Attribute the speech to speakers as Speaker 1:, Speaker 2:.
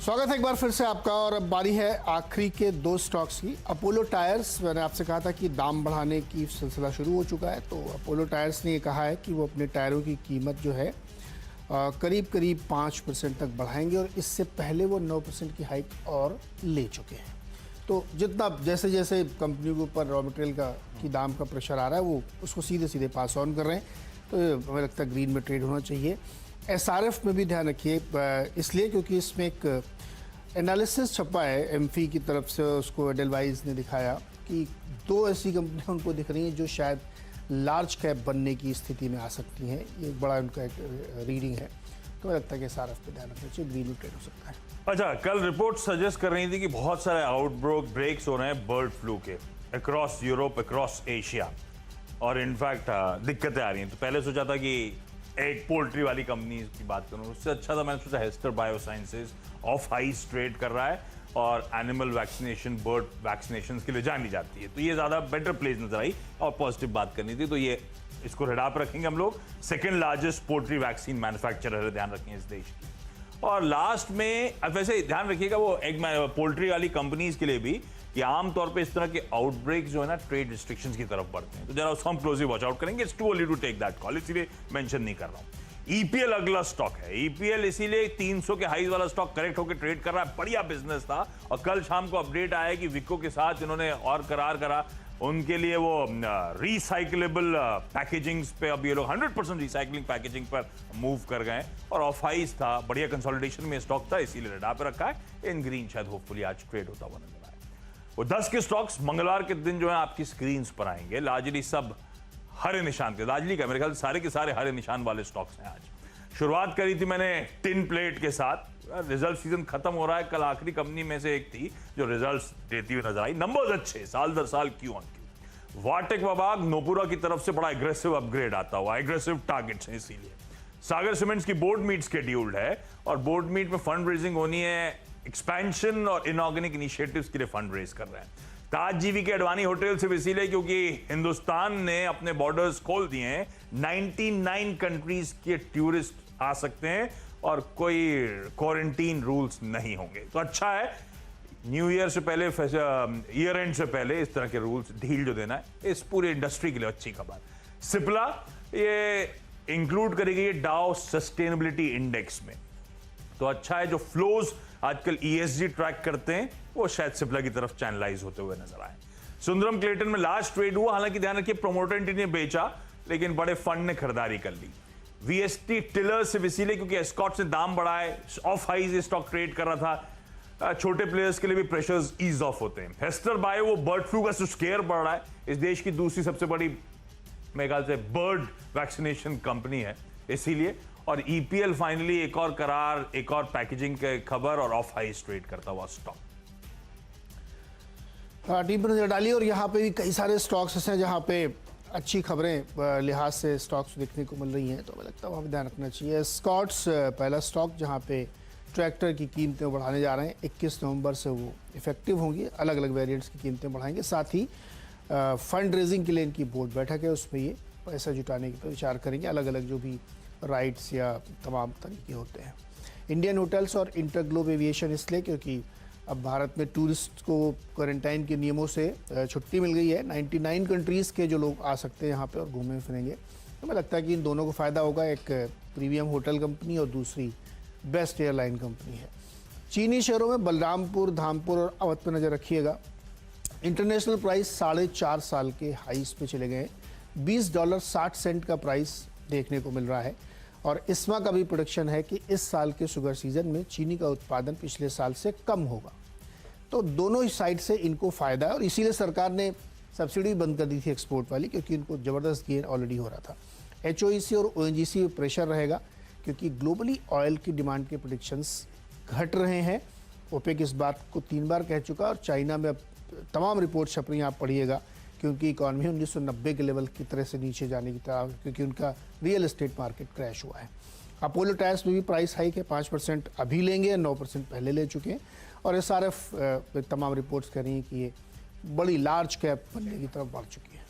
Speaker 1: स्वागत है एक बार फिर से आपका। और अब बारी है आखिरी के दो स्टॉक्स की। अपोलो टायर्स, मैंने आपसे कहा था कि दाम बढ़ाने की सिलसिला शुरू हो चुका है, तो अपोलो टायर्स ने ये कहा है कि वो अपने टायरों की कीमत जो है करीब करीब 5% तक बढ़ाएंगे, और इससे पहले वो 9% की हाइक और ले चुके हैं। तो जितना जैसे जैसे कंपनी के ऊपर रॉ मटेरियल की दाम का प्रेशर आ रहा है, वो उसको सीधे सीधे पास ऑन कर रहे हैं, तो हमें लगता है ग्रीन में ट्रेड होना चाहिए। एसआरएफ में भी ध्यान रखिए, इसलिए क्योंकि इसमें एक एनालिसिस छपा है एमफी की तरफ से, उसको एडलवाइज ने दिखाया कि दो ऐसी कंपनियां उनको दिख रही हैं जो शायद लार्ज कैप बनने की स्थिति में आ सकती हैं। ये बड़ा उनका एक रीडिंग है, तो मुझे लगता है कि एसआरएफ पे ध्यान रखना चाहिए, ग्रीन में ट्रेड हो सकता है।
Speaker 2: अच्छा, कल रिपोर्ट सजेस्ट कर रही थी कि बहुत सारे ब्रेक्स हो रहे हैं बर्ड फ्लू के अक्रॉस यूरोप, अक्रॉस एशिया, और इनफैक्ट दिक्कतें आ रही हैं। तो पहले सोचा था कि एक पोल्ट्री वाली कंपनी की बात करूं, उससे अच्छा था मैंने सोचा हेस्टर बायोसाइंसेज ऑफ हाइस ट्रेड कर रहा है और एनिमल वैक्सीनेशन, बर्ड वैक्सीनेशन के लिए जानी जाती है, तो ये ज़्यादा बेटर प्लेस नजर आई और पॉजिटिव बात करनी थी, तो ये इसको रेडा पर रखेंगे हम लोग। Second largest poultry vaccine manufacturer है, ध्यान रखें इस देश की। और लास्ट में अब वैसे ध्यान रखिएगा वो एक पोल्ट्री वाली कंपनीज के लिए भी कि आमतौर पे इस तरह के आउटब्रेक जो है ना ट्रेड रिस्ट्रिक्शंस की तरफ बढ़ते हैं, तो जरा उसको हम क्लोजली वॉच आउट करेंगे। It's too early to take that call, इसीलिए मेंशन नहीं कर रहा हूं। ईपीएल अगला स्टॉक है। ईपीएल इसीलिए 300 के हाईज वाला स्टॉक करेक्ट होकर ट्रेड कर रहा है, बढ़िया बिजनेस था, और कल शाम को अपडेट आया कि विको के साथ इन्होंने और करार करा, उनके लिए वो रिसाइकलेबल पैकेजिंग्स पे अब ये लोग 100% रिसाइकलिंग पैकेजिंग पर मूव कर गए, और ऑफ हाइस था, बढ़िया कंसोलिडेशन में स्टॉक था, इसीलिए रेडा पे रखा है। इन ग्रीन शायद होपफुली आज ट्रेड होता हुआ नजर आए। वो 10 के स्टॉक्स मंगलवार के दिन जो है आपकी स्क्रीन पर आएंगे, लार्जली सब हरे निशान के, लार्जली क्या मेरे ख्याल सारे के सारे हरे निशान वाले स्टॉक्स हैं। आज शुरुआत करी थी मैंने टिन प्लेट के साथ, रिजल्ट सीजन खत्म हो रहा है, कल आखिरी कंपनी में से एक थी जो रिजल्ट्स देती हुई नजर आई, नंबर्स अच्छे साल दर साल क्यू ऑन क्यू। वाटेक वबाग नोपुरा की तरफ से बड़ा एग्रेसिव अपग्रेड आता हुआ, एग्रेसिव टारगेट्स हैं, इसीलिए सागर सीमेंट्स की बोर्ड मीट शेड्यूल्ड है, और बोर्ड मीट में फंड रेजिंग होनी है, एक्सपेंशन और इनऑर्गेनिक इनिशिएटिव्स के लिए फंड रेज कर रहे हैं। ताज जीवी के अडवाणी होटल सिर्फ इसीलिए क्योंकि हिंदुस्तान ने अपने बॉर्डर्स खोल दिए हैं, 99 कंट्रीज के टूरिस्ट आ सकते हैं और कोई क्वारंटीन रूल्स नहीं होंगे, तो अच्छा है। न्यू ईयर से पहले, ईयर एंड से पहले इस तरह के रूल्स ढील जो देना है, इस पूरी इंडस्ट्री के लिए अच्छी खबर। सिप्ला ये इंक्लूड करी गई है डाउ सस्टेनेबिलिटी इंडेक्स में, तो अच्छा है। जो फ्लोज आजकल ईएसजी ट्रैक करते हैं वो शायद सिप्ला की तरफ चैनलाइज होते हुए नजर आए। सुंदरम क्लेटन में लास्ट ट्रेड हुआ, हालांकि ध्यान रखिए प्रोमोटर ने बेचा, लेकिन बड़े फंड ने खरीदारी कर ली। वीएसटी टिलर सिर्फ इसीलिए क्योंकि एस्कॉट ने दाम बढ़ाए, ऑफ हाइज स्टॉक ट्रेड कर रहा था, छोटे प्लेयर्स के लिए भी प्रेशर्स ईज ऑफ होते हैं। हेस्टर बायो वो बर्ड फ्लू का स्केयर बढ़ रहा है, इस देश की दूसरी सबसे बड़ी मेरे ख्याल से बर्ड वैक्सीनेशन कंपनी है, इसीलिए। और ईपीएल फाइनली एक और करार, एक और पैकेजिंग के खबर, और ऑफ हाइज ट्रेड करता हुआ स्टॉक।
Speaker 1: टीम पर नजर डाली, और यहाँ पे भी कई सारे स्टॉक्स हैं जहाँ पे अच्छी खबरें लिहाज से स्टॉक्स देखने को मिल रही हैं, तो हमें लगता है वहाँ भी ध्यान रखना चाहिए। स्कॉट्स पहला स्टॉक जहाँ पे ट्रैक्टर की कीमतें बढ़ाने जा रहे हैं, 21 नवंबर से वो इफेक्टिव होंगी, अलग अलग वेरिएंट्स की कीमतें बढ़ाएंगे। साथ ही फंड रेजिंग के लिए इनकी बोर्ड बैठक है, उसमें ये पैसा जुटाने पर विचार करेंगे, अलग अलग जो भी राइट्स या तमाम तरीके होते हैं। इंडियन होटल्स और इंटरग्लोब एविएशन इसलिए क्योंकि अब भारत में टूरिस्ट को क्वारंटाइन के नियमों से छुट्टी मिल गई है, 99 कंट्रीज़ के जो लोग आ सकते हैं यहाँ पे और घूमें फिरेंगे, तो मुझे लगता है कि इन दोनों को फ़ायदा होगा। एक प्रीमियम होटल कंपनी और दूसरी बेस्ट एयरलाइन कंपनी है। चीनी शहरों में बलरामपुर, धामपुर और अवध पर नज़र रखिएगा। इंटरनेशनल प्राइस 4.5 साल के हाईस पे चले गए, $20.60 का प्राइस देखने को मिल रहा है, और इस्मा का भी प्रोडिक्शन है कि इस साल के शुगर सीजन में चीनी का उत्पादन पिछले साल से कम होगा, तो दोनों ही साइड से इनको फ़ायदा है, और इसीलिए सरकार ने सब्सिडी बंद कर दी थी एक्सपोर्ट वाली, क्योंकि इनको ज़बरदस्त गेन ऑलरेडी हो रहा था। एचओईसी और ओएनजीसी में प्रेशर रहेगा, क्योंकि ग्लोबली ऑयल की डिमांड के प्रोडिक्शंस घट रहे हैं। ओपेक इस बात को 3 बार कह चुका, और चाइना में अब तमाम रिपोर्ट छप रही हैं, आप पढ़िएगा, क्योंकि इकॉनमी 1990 के लेवल की तरह से नीचे जाने की तरह, क्योंकि उनका रियल एस्टेट मार्केट क्रैश हुआ है। अपोलो टायर्स में भी प्राइस हाइक है, 5% अभी लेंगे, 9% पहले ले चुके हैं, और एसआरएफ तमाम रिपोर्ट्स कह रही हैं कि ये बड़ी लार्ज कैप बनने की तरफ बढ़ चुकी है।